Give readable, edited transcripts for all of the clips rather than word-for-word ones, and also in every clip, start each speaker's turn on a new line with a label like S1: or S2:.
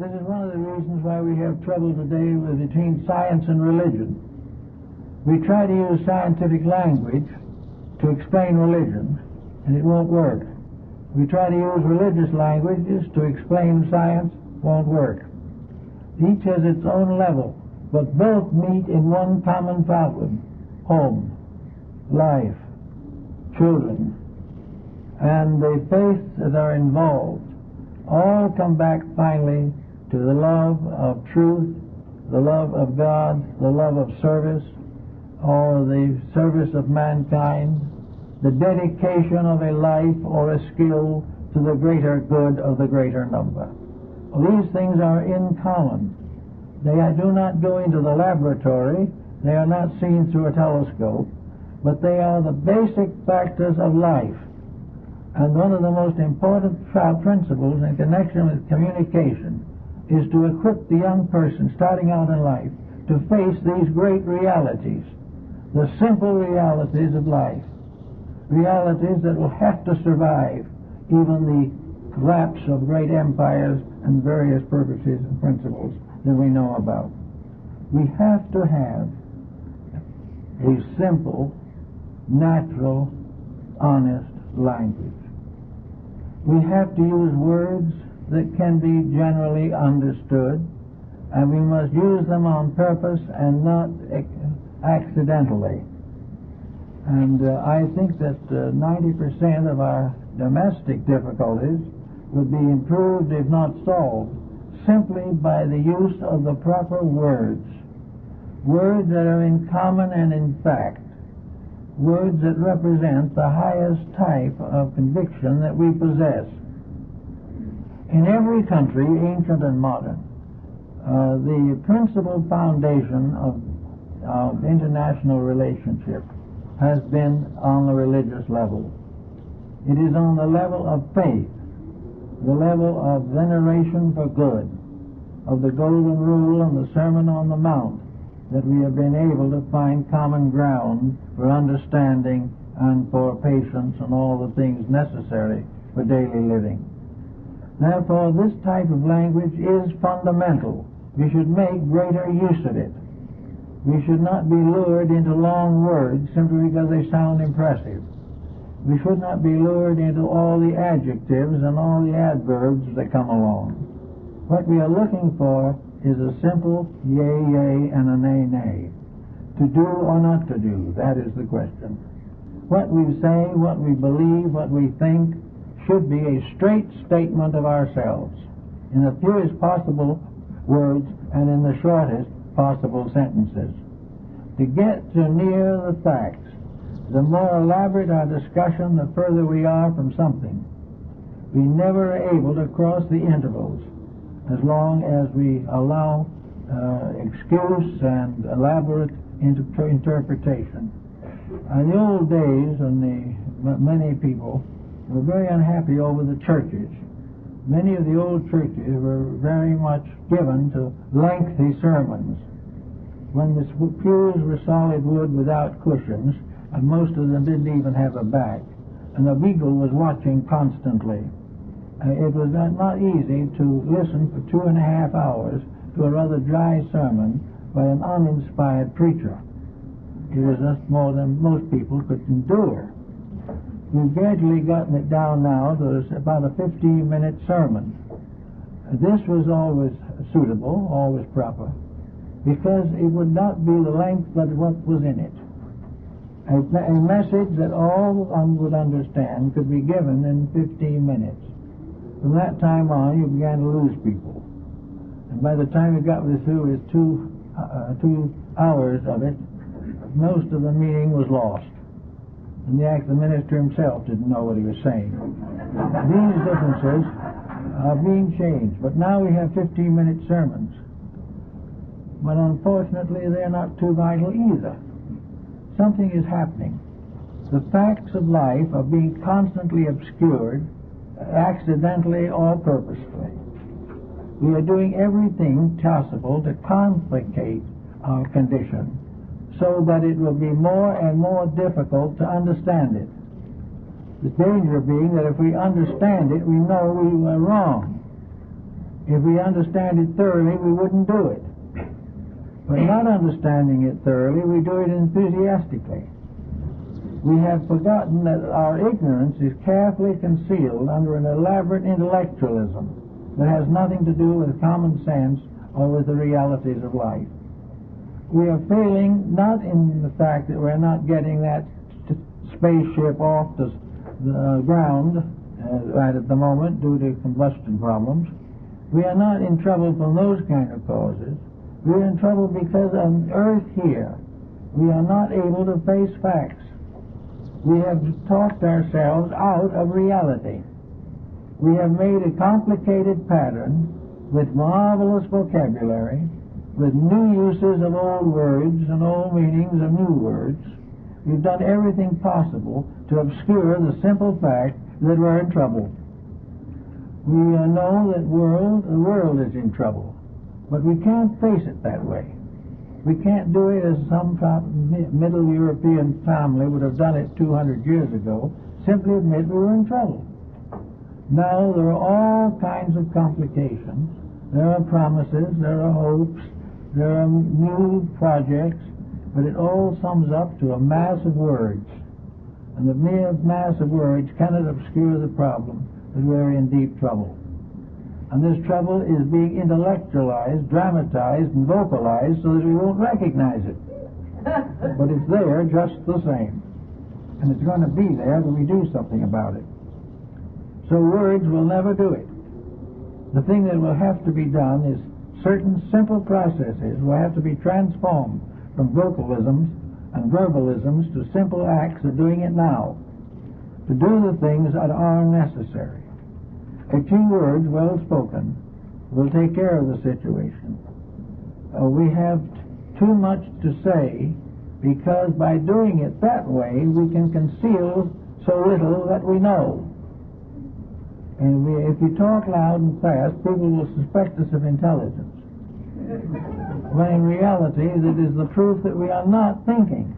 S1: This is one of the reasons why we have trouble today between science and religion. We try to use scientific language to explain religion, and it won't work. We try to use religious languages to explain science, won't work. Each has its own level, but both meet in one common problem: home, life, children, and the faiths that are involved all come back finally to the love of truth, the love of God, the love of service, or the service of mankind, the dedication of a life or a skill to the greater good of the greater number. Well, these things are in common. They do not go into the laboratory, they are not seen through a telescope, but they are the basic factors of life. And one of the most important principles in connection with communication is to equip the young person starting out in life to face these great realities, the simple realities of life, realities that will have to survive even the collapse of great empires and various purposes and principles that we know about. We have to have a simple, natural, honest language. We have to use words that can be generally understood, and we must use them on purpose and not accidentally. And I think that 90% of our domestic difficulties would be improved, if not solved, simply by the use of the proper words. Words that are in common and in fact. Words that represent the highest type of conviction that we possess. In every country, ancient and modern, the principal foundation of international relationship has been on the religious level. It is on the level of faith, the level of veneration for good, of the Golden Rule and the Sermon on the Mount, that we have been able to find common ground for understanding and for patience and all the things necessary for daily living. Therefore, this type of language is fundamental. We should make greater use of it. We should not be lured into long words simply because they sound impressive. We should not be lured into all the adjectives and all the adverbs that come along. What we are looking for is a simple yea, yea, and a nay, nay. To do or not to do, that is the question. What we say, what we believe, what we think should be a straight statement of ourselves in the fewest possible words and in the shortest possible sentences. To get to near the facts, the more elaborate our discussion, the further we are from something. We never are able to cross the intervals as long as we allow excuse and elaborate interpretation. In the old days, many people were very unhappy over the churches. Many of the old churches were very much given to lengthy sermons. When the pews were solid wood without cushions, and most of them didn't even have a back, and the beagle was watching constantly, it was not easy to listen for 2.5 hours to a rather dry sermon by an uninspired preacher. It was just more than most people could endure. We've gradually gotten it down now to about a 15-minute sermon. This was always suitable, always proper, because it would not be the length but what was in it. A message that all would understand could be given in 15 minutes. From that time on, you began to lose people. And by the time you got through with 2 hours of it, most of the meaning was lost. And the minister himself didn't know what he was saying. These differences are being changed. But now we have 15-minute sermons. But unfortunately, they're not too vital either. Something is happening. The facts of life are being constantly obscured, accidentally or purposefully. We are doing everything possible to complicate our condition so that it will be more and more difficult to understand it. The danger being that if we understand it, we know we were wrong. If we understand it thoroughly, we wouldn't do it. But not understanding it thoroughly, we do it enthusiastically. We have forgotten that our ignorance is carefully concealed under an elaborate intellectualism that has nothing to do with common sense or with the realities of life. We are failing not in the fact that we're not getting that spaceship off the ground right at the moment due to combustion problems. We are not in trouble from those kind of causes. We are in trouble because on earth here we are not able to face facts. We have talked ourselves out of reality. We have made a complicated pattern with marvelous vocabulary, with new uses of old words and old meanings of new words. We've done everything possible to obscure the simple fact that we're in trouble. We know that the world is in trouble, but we can't face it that way. We can't do it as some Middle European family would have done it 200 years ago, simply admit we were in trouble. Now there are all kinds of complications. There are promises, there are hopes, there are new projects, but it all sums up to a mass of words. And the mere mass of words cannot obscure the problem that we're in deep trouble. And this trouble is being intellectualized, dramatized, and vocalized so that we won't recognize it. But it's there just the same. And it's going to be there when we do something about it. So words will never do it. The thing that will have to be done is certain simple processes will have to be transformed from vocalisms and verbalisms to simple acts of doing it now, to do the things that are necessary. A few words well spoken will take care of the situation. We have too much to say because by doing it that way we can conceal so little that we know. And if we talk loud and fast, people will suspect us of intelligence. When in reality, that is the proof that we are not thinking.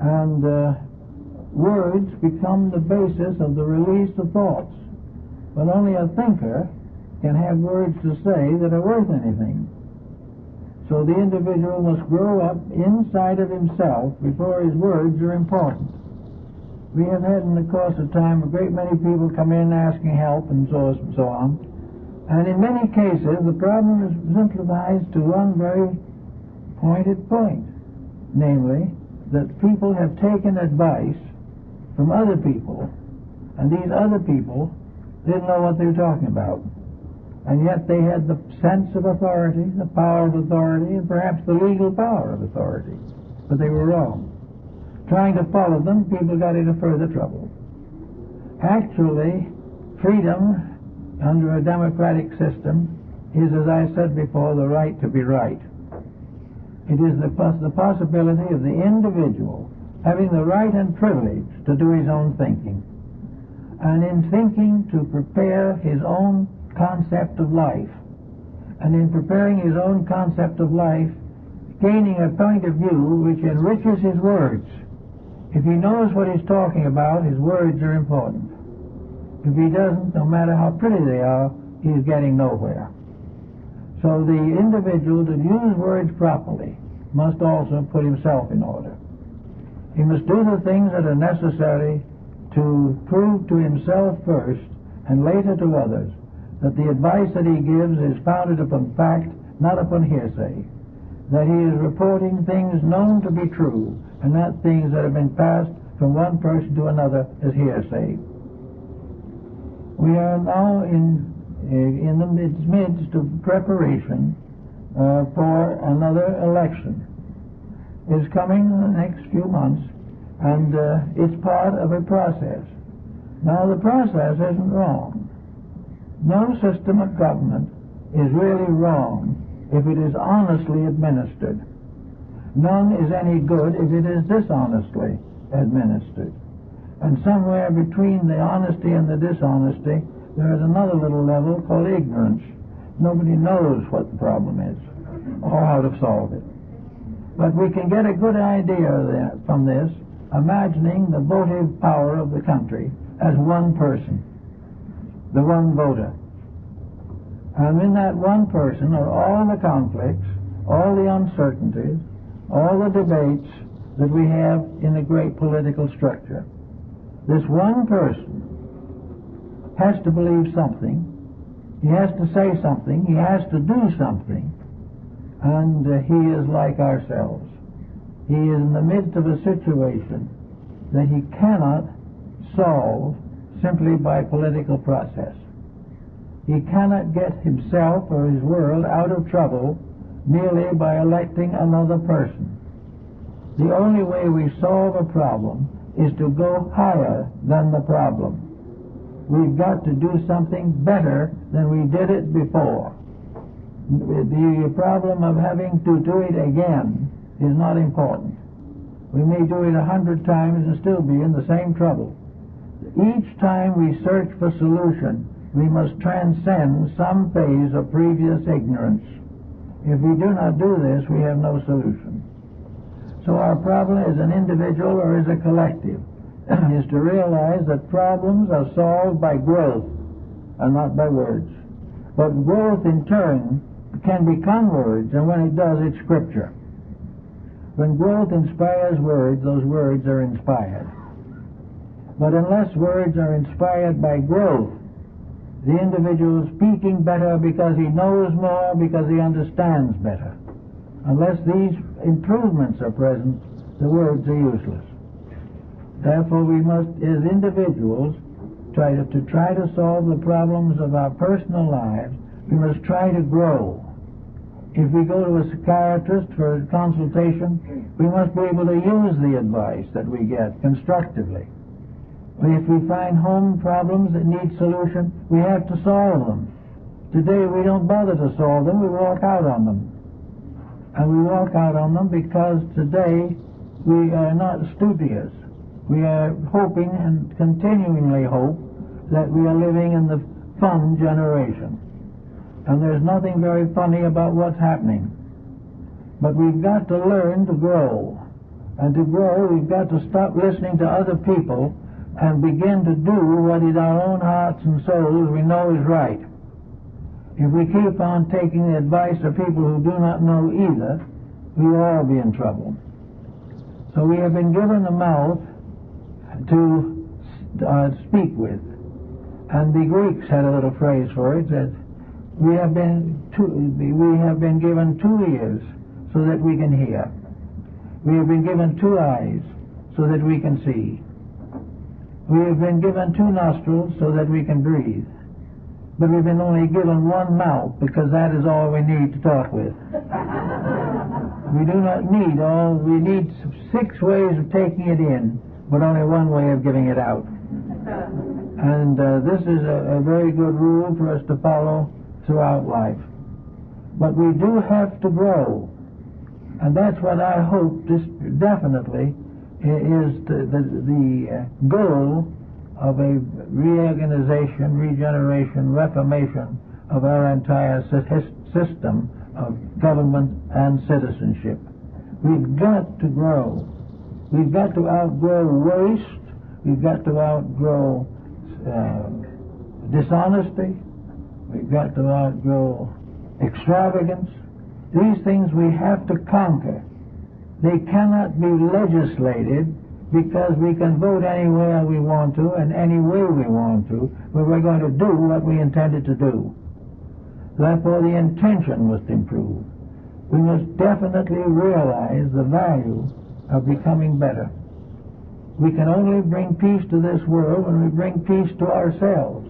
S1: And words become the basis of the release of thoughts. But only a thinker can have words to say that are worth anything. So the individual must grow up inside of himself before his words are important. We have had in the course of time a great many people come in asking help and so on. And in many cases the problem is simplified to one very pointed point. Namely, that people have taken advice from other people, and these other people didn't know what they were talking about. And yet they had the sense of authority, the power of authority, and perhaps the legal power of authority. But they were wrong. Trying to follow them, people got into further trouble. Actually, freedom under a democratic system is, as I said before, the right to be right. It is the possibility of the individual having the right and privilege to do his own thinking. And in thinking, to prepare his own concept of life. And in preparing his own concept of life, gaining a point of view which enriches his words. If he knows what he's talking about, his words are important. If he doesn't, no matter how pretty they are, he's getting nowhere. So the individual, to use words properly, must also put himself in order. He must do the things that are necessary to prove to himself first, and later to others, that the advice that he gives is founded upon fact, not upon hearsay. That he is reporting things known to be true, and not things that have been passed from one person to another as hearsay. We are now in the midst of preparation for another election. It's coming in the next few months, and it's part of a process. Now, the process isn't wrong. No system of government is really wrong if it is honestly administered. None is any good if it is dishonestly administered. And somewhere between the honesty and the dishonesty, there is another little level called ignorance. Nobody knows what the problem is or how to solve it. But we can get a good idea from this, imagining the votive power of the country as one person, the one voter. And in that one person are all the conflicts, all the uncertainties, all the debates that we have in the great political structure. This one person has to believe something, he has to say something, he has to do something, and he is like ourselves. He is in the midst of a situation that he cannot solve simply by political process. He cannot get himself or his world out of trouble merely by electing another person. The only way we solve a problem is to go higher than the problem. We've got to do something better than we did it before. The problem of having to do it again is not important. We may do it 100 times and still be in the same trouble. Each time we search for solution, we must transcend some phase of previous ignorance. If we do not do this, we have no solution. So our problem as an individual or as a collective is to realize that problems are solved by growth and not by words. But growth in turn can become words, and when it does, it's scripture. When growth inspires words, those words are inspired. But unless words are inspired by growth, the individual is speaking better because he knows more, because he understands better. Unless these improvements are present, the words are useless. Therefore, we must, as individuals, try to solve the problems of our personal lives. We must try to grow. If we go to a psychiatrist for a consultation, we must be able to use the advice that we get constructively. If we find home problems that need solution, we have to solve them. Today we don't bother to solve them, we walk out on them. And we walk out on them because today we are not studious. We are hoping and continually hope that we are living in the fun generation. And there's nothing very funny about what's happening. But we've got to learn to grow. And to grow, we've got to stop listening to other people and begin to do what in our own hearts and souls we know is right. If we keep on taking the advice of people who do not know either, we will all be in trouble. So we have been given a mouth to speak with. And the Greeks had a little phrase for it, that we have been given 2 ears so that we can hear. We have been given 2 eyes so that we can see. We have been given 2 nostrils so that we can breathe. But we've been only given 1 mouth because that is all we need to talk with. We do not need all, we need 6 ways of taking it in, but only 1 way of giving it out. And this is a very good rule for us to follow throughout life. But we do have to grow. And that's what I hope this definitely is the goal of a reorganization, regeneration, reformation of our entire system of government and citizenship. We've got to grow. We've got to outgrow waste. We've got to outgrow dishonesty. We've got to outgrow extravagance. These things we have to conquer. They cannot be legislated because we can vote anywhere we want to and any way we want to, but we're going to do what we intended to do. Therefore, the intention must improve. We must definitely realize the value of becoming better. We can only bring peace to this world when we bring peace to ourselves.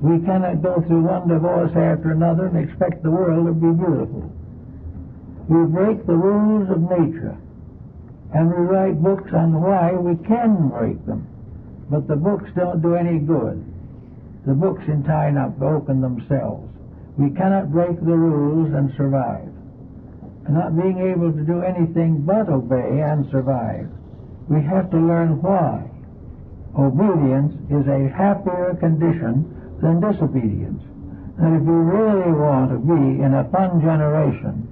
S1: We cannot go through one divorce after another and expect the world to be beautiful. We break the rules of nature, and we write books on why we can break them. But the books don't do any good. The books in time are broken themselves. We cannot break the rules and survive. And not being able to do anything but obey and survive, we have to learn why. Obedience is a happier condition than disobedience. And if we really want to be in a fun generation,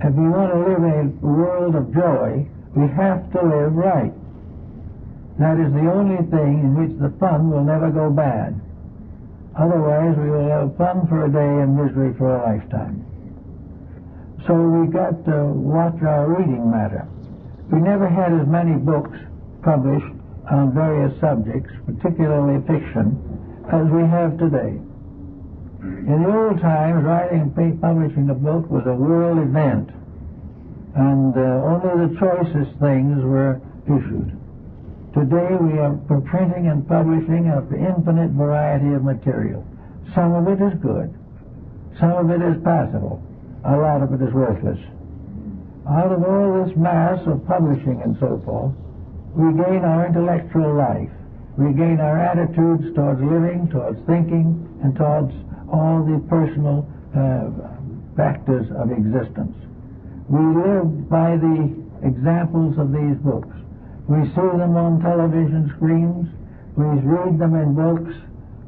S1: if we want to live in a world of joy, we have to live right. That is the only thing in which the fun will never go bad. Otherwise, we will have fun for a day and misery for a lifetime. So we've got to watch our reading matter. We never had as many books published on various subjects, particularly fiction, as we have today. In the old times, writing and publishing a book was a world event, and only the choicest things were issued. Today we are printing and publishing an infinite variety of material. Some of it is good. Some of it is passable. A lot of it is worthless. Out of all this mass of publishing and so forth, we gain our intellectual life. We gain our attitudes towards living, towards thinking, and towards all the personal factors of existence. We live by the examples of these books. We see them on television screens, we read them in books,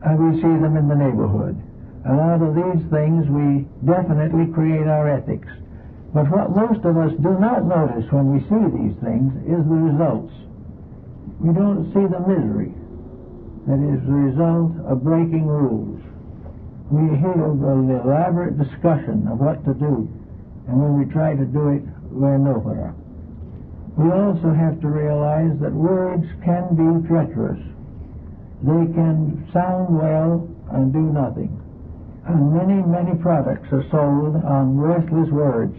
S1: and we see them in the neighborhood. And out of these things we definitely create our ethics. But what most of us do not notice when we see these things is the results. We don't see the misery that is the result of breaking rules. We hear an elaborate discussion of what to do, and when we try to do it, we're nowhere. We also have to realize that words can be treacherous. They can sound well and do nothing. And many, many products are sold on worthless words.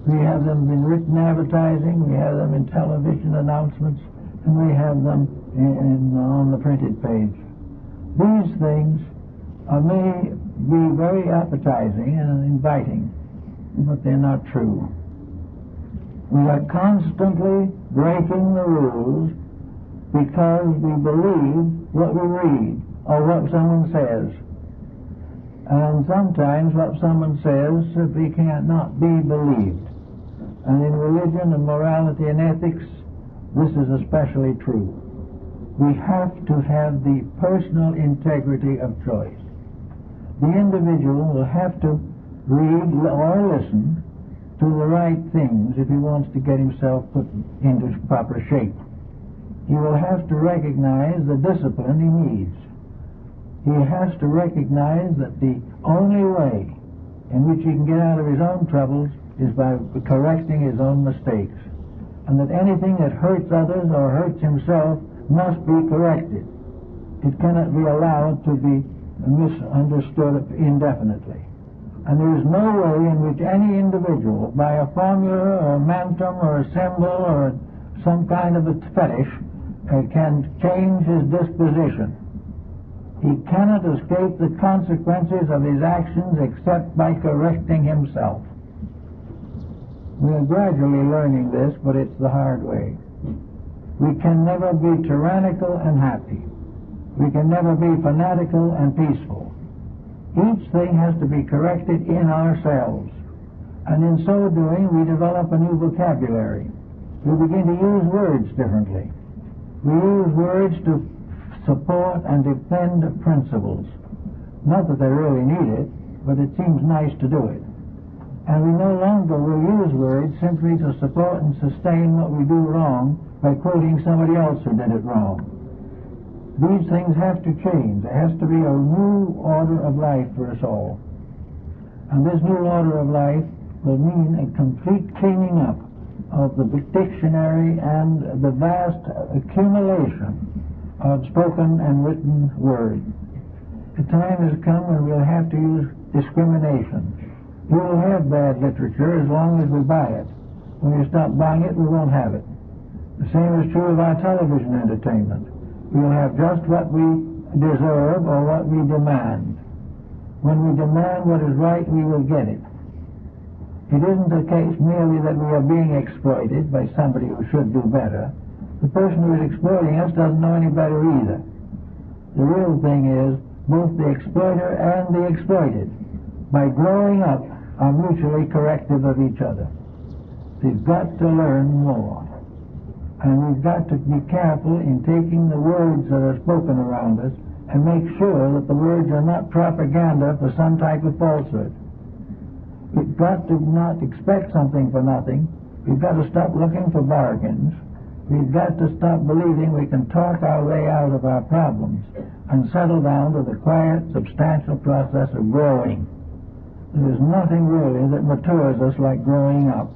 S1: We have them in written advertising, we have them in television announcements, and we have them on the printed page. These things may be very appetizing and inviting, but they're not true. We are constantly breaking the rules because we believe what we read or what someone says. And sometimes what someone says simply cannot be believed. And in religion and morality and ethics, this is especially true. We have to have the personal integrity of choice. The individual will have to read or listen to the right things if he wants to get himself put into proper shape. He will have to recognize the discipline he needs. He has to recognize that the only way in which he can get out of his own troubles is by correcting his own mistakes, and that anything that hurts others or hurts himself must be corrected. It cannot be allowed to be misunderstood indefinitely. And there is no way in which any individual, by a formula or a mantra or a symbol or some kind of a fetish, can change his disposition. He cannot escape the consequences of his actions except by correcting himself. We are gradually learning this, but it's the hard way. We can never be tyrannical and happy. We can never be fanatical and peaceful. Each thing has to be corrected in ourselves. And in so doing, we develop a new vocabulary. We begin to use words differently. We use words to support and defend principles. Not that they really need it, but it seems nice to do it. And we no longer will use words simply to support and sustain what we do wrong by quoting somebody else who did it wrong. These things have to change. There has to be a new order of life for us all. And this new order of life will mean a complete cleaning up of the dictionary and the vast accumulation of spoken and written word. The time has come when we'll have to use discrimination. We will have bad literature as long as we buy it. When we stop buying it, we won't have it. The same is true of our television entertainment. We will have just what we deserve or what we demand. When we demand what is right, we will get it. It isn't the case merely that we are being exploited by somebody who should do better. The person who is exploiting us doesn't know any better either. The real thing is both the exploiter and the exploited, by growing up, are mutually corrective of each other. We've got to learn more. And we've got to be careful in taking the words that are spoken around us and make sure that the words are not propaganda for some type of falsehood. We've got to not expect something for nothing. We've got to stop looking for bargains. We've got to stop believing we can talk our way out of our problems and settle down to the quiet, substantial process of growing. There is nothing really that matures us like growing up.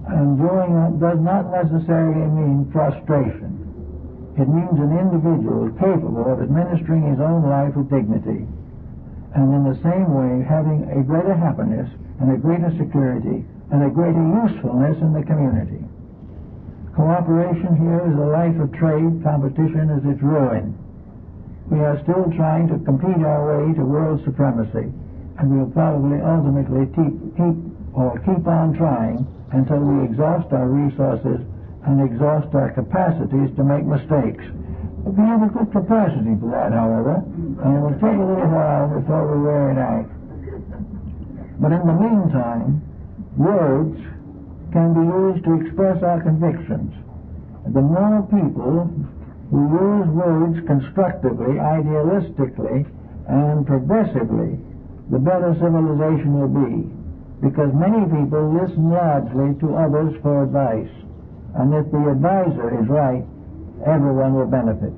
S1: And growing up does not necessarily mean frustration. It means an individual capable of administering his own life with dignity, and in the same way having a greater happiness and a greater security and a greater usefulness in the community. Cooperation here is a life of trade. Competition is its ruin. We are still trying to compete our way to world supremacy, and we'll probably ultimately keep on trying until we exhaust our resources and exhaust our capacities to make mistakes. We have a good capacity for that, however, and it will take a little while before we wear it out. But in the meantime, words can be used to express our convictions. The more people who use words constructively, idealistically, and progressively, the better civilization will be, because many people listen largely to others for advice, and if the advisor is right, everyone will benefit.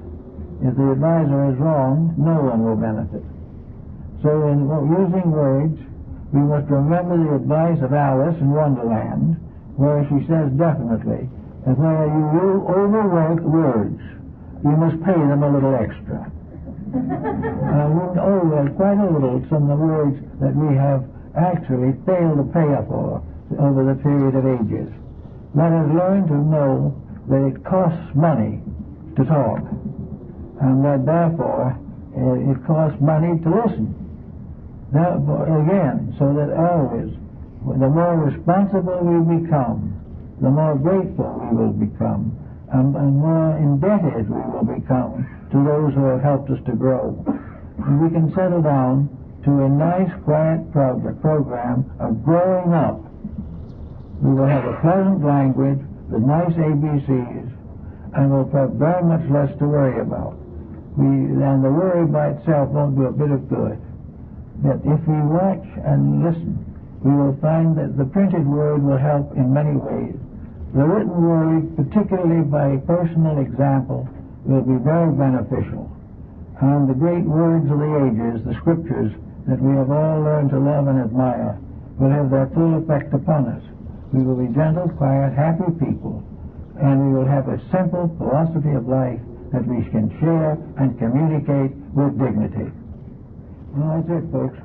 S1: If the advisor is wrong, no one will benefit. So in using words, we must remember the advice of Alice in Wonderland, where she says definitely that where you overwork words, you must pay them a little extra. We owe quite a little some of the words that we have actually failed to pay for over the period of ages. Let us learn to know that it costs money to talk, and that therefore it costs money to listen. Therefore, again, so that always, the more responsible we become, the more grateful we will become, and more indebted we will become to those who have helped us to grow. And we can settle down to a nice, quiet program of growing up. We will have a pleasant language with nice ABCs, and we'll have very much less to worry about. And the worry by itself won't do a bit of good. But if we watch and listen, we will find that the printed word will help in many ways. The written word, particularly by personal example, will be very beneficial. And the great words of the ages, the scriptures that we have all learned to love and admire, will have their full effect upon us. We will be gentle, quiet, happy people, and we will have a simple philosophy of life that we can share and communicate with dignity. Well, that's it, folks.